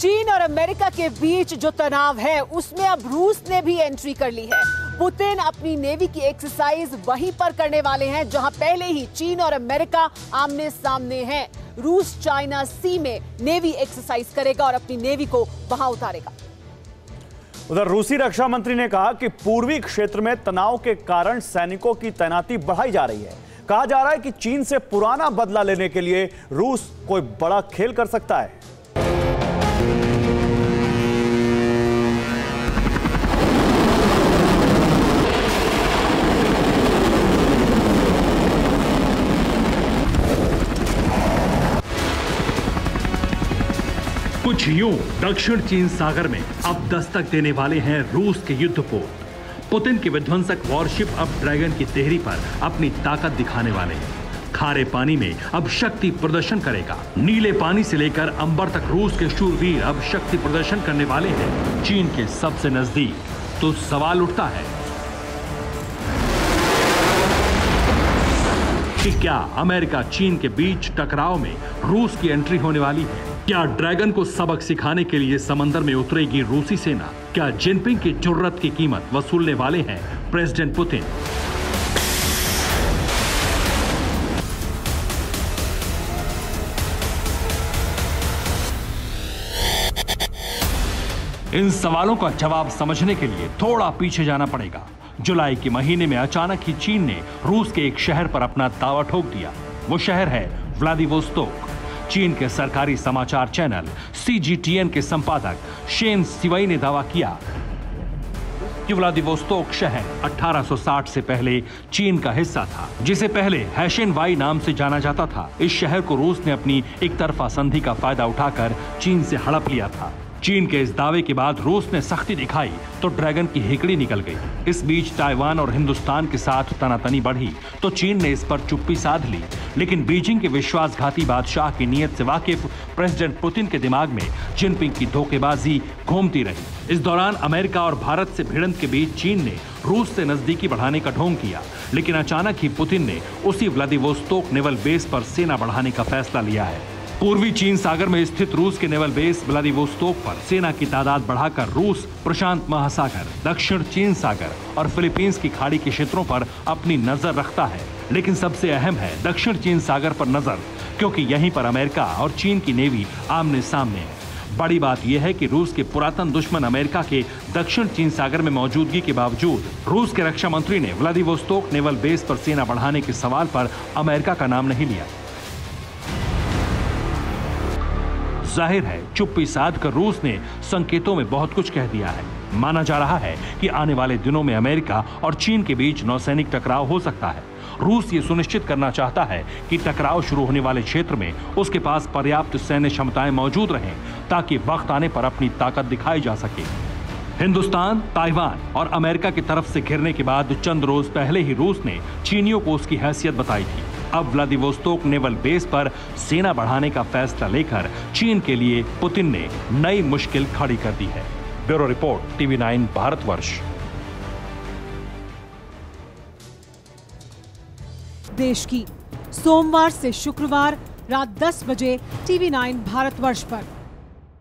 चीन और अमेरिका के बीच जो तनाव है उसमें अब रूस ने भी एंट्री कर ली है। पुतिन अपनी नेवी की एक्सरसाइज वहीं पर करने वाले हैं जहां पहले ही चीन और अमेरिका आमने सामने हैं। रूस चाइना सी में नेवी एक्सरसाइज करेगा और अपनी नेवी को वहां उतारेगा। उधर रूसी रक्षा मंत्री ने कहा कि पूर्वी क्षेत्र में तनाव के कारण सैनिकों की तैनाती बढ़ाई जा रही है। कहा जा रहा है कि चीन से पुराना बदला लेने के लिए रूस कोई बड़ा खेल कर सकता है। कुछ यूं दक्षिण चीन सागर में अब दस्तक देने वाले हैं रूस के युद्धपोत। पुतिन के विध्वंसक वॉरशिप अब ड्रैगन की देहरी पर अपनी ताकत दिखाने वाले हैं। खारे पानी में अब शक्ति प्रदर्शन करेगा। नीले पानी से लेकर अंबर तक रूस के शूरवीर अब शक्ति प्रदर्शन करने वाले हैं चीन के सबसे नजदीक। तो सवाल उठता है कि क्या अमेरिका चीन के बीच टकराव में रूस की एंट्री होने वाली है? क्या ड्रैगन को सबक सिखाने के लिए समंदर में उतरेगी रूसी सेना? क्या जिनपिंग की जुर्रत की कीमत वसूलने वाले हैं प्रेसिडेंट पुतिन? इन सवालों का जवाब समझने के लिए थोड़ा पीछे जाना पड़ेगा। जुलाई के महीने में अचानक ही चीन ने रूस के एक शहर पर अपना दावा ठोक दिया। वो शहर है व्लादिवोस्तोक। चीन के सरकारी समाचार चैनल CGTN के संपादक शेन सिवाई ने दावा किया कि व्लादिवोस्तोक शहर 1860 से पहले चीन का हिस्सा था, जिसे पहले हैशेनवाई नाम से जाना जाता था। इस शहर को रूस ने अपनी एक तरफा संधि का फायदा उठाकर चीन से हड़प लिया था। चीन के इस दावे के बाद रूस ने सख्ती दिखाई तो ड्रैगन की हेकड़ी निकल गई। इस बीच ताइवान और हिंदुस्तान के साथ तनातनी बढ़ी तो चीन ने इस पर चुप्पी साध ली। लेकिन बीजिंग के विश्वासघाती बादशाह की नीयत से वाकिफ प्रेसिडेंट पुतिन के दिमाग में जिनपिंग की धोखेबाजी घूमती रही। इस दौरान अमेरिका और भारत से भिड़ंत के बीच चीन ने रूस से नजदीकी बढ़ाने का ढोंग किया। लेकिन अचानक ही पुतिन ने उसी व्लादिवोस्तोक नेवल बेस पर सेना बढ़ाने का फैसला लिया है। पूर्वी चीन सागर में स्थित रूस के नेवल बेस व्लादिवोस्तोक पर सेना की तादाद बढ़ाकर रूस प्रशांत महासागर, दक्षिण चीन सागर और फिलीपींस की खाड़ी के क्षेत्रों पर अपनी नजर रखता है। लेकिन सबसे अहम है दक्षिण चीन सागर पर नजर, क्योंकि यहीं पर अमेरिका और चीन की नेवी आमने सामने है। बड़ी बात यह है कि रूस के पुरातन दुश्मन अमेरिका के दक्षिण चीन सागर में मौजूदगी के बावजूद रूस के रक्षा मंत्री ने व्लादिवोस्तोक नेवल बेस पर सेना बढ़ाने के सवाल पर अमेरिका का नाम नहीं लिया। जाहिर है चुप्पी साधकर रूस ने संकेतों में बहुत कुछ कह दिया है। माना जा रहा है कि आने वाले दिनों में अमेरिका और चीन के बीच नौसैनिक टकराव हो सकता है। रूस ये सुनिश्चित करना चाहता है कि टकराव शुरू होने वाले क्षेत्र में उसके पास पर्याप्त सैन्य क्षमताएं मौजूद रहें ताकि वक्त आने पर अपनी ताकत दिखाई जा सके। हिंदुस्तान, ताइवान और अमेरिका की तरफ से घिरने के बाद चंद रोज पहले ही रूस ने चीनियों को उसकी हैसियत बताई थी। अब व्लादिवोस्तोक नेवल बेस पर सेना बढ़ाने का फैसला लेकर चीन के लिए पुतिन ने नई मुश्किल खड़ी कर दी है। Bureau report, TV9 Bharatvarsh. देश की सोमवार से शुक्रवार रात 10 बजे TV9 भारतवर्ष पर।